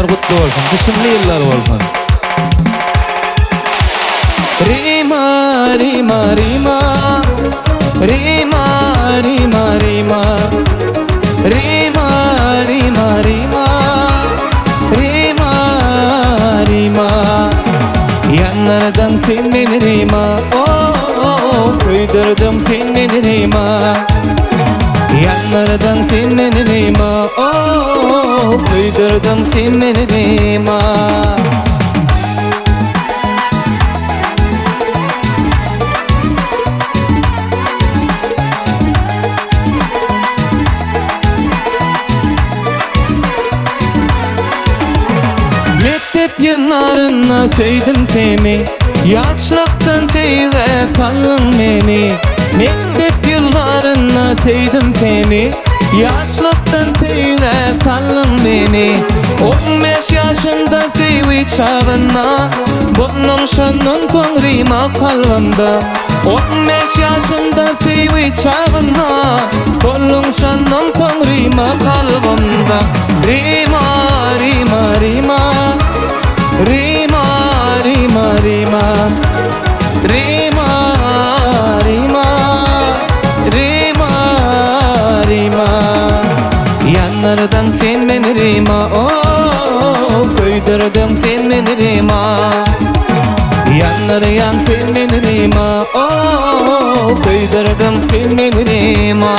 yıllar kutlu olsun, kışımlı yıllar olsun. Rima, Rima, Rima, Rima, Rima, Rima, Rima, Rima, Rima, Rima, Rima. Yanlardan sen beni Rima, oh, koydurdum sen beni Rima. Yanlardan sen beni Rima, oh, koydurdum sen beni Rima. Mektep yıllarında sevdim seni, yaşlıktan sevde sallın beni. Mektep yıllarında sevdim seni, yaşlıktan sevde sallın beni. 15 yaşında sevi çağına, bunun şunun son Rima kalbimde. 15 yaşında sevi çağına, bunun şunun son Rima kalbimde. Rima, Rima, Rima, Rima, Rima, Rima, Rima, Rima, Rima, Rima. Yanlardan sen beni Rima, oh, koydurdum sen beni Rima. Yanlardan sen beni Rima, oh, koydurdum sen beni Rima.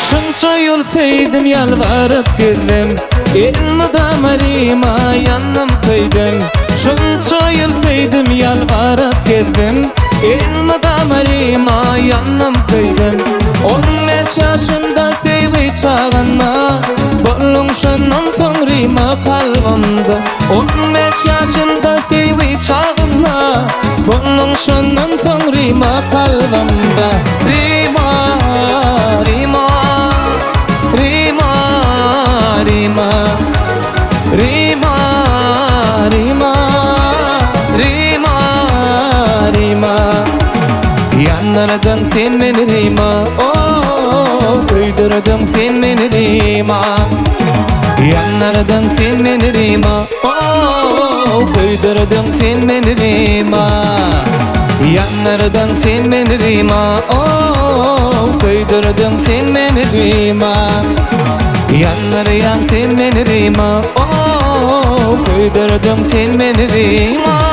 Şunça yol sevdim, yalvarıp geldim, elmadama Rima yanım koydum. Şunça yol sevdim, yalvarıp geldim, elmadama Rima yanım koydum. 15 yaşında sevi çağına, buldum şunun son Rima kalbimde. 15 yaşında sevi çağına, buldum şunun son Rima kalbimde. Rima, Rima, Rima, Rima, Rima, Rima, Rima, Rima. Yanlardan sen beni Rima, oh, koydurdum sen beni Rima. Yanlardan sen beni Rima, oh, koydurdum sen beni Rima. Yanlardan sen beni Rima, oh, koydurdum sen beni Rima. Yanlardan sen beni Rima, oh, koydurdum sen beni Rima.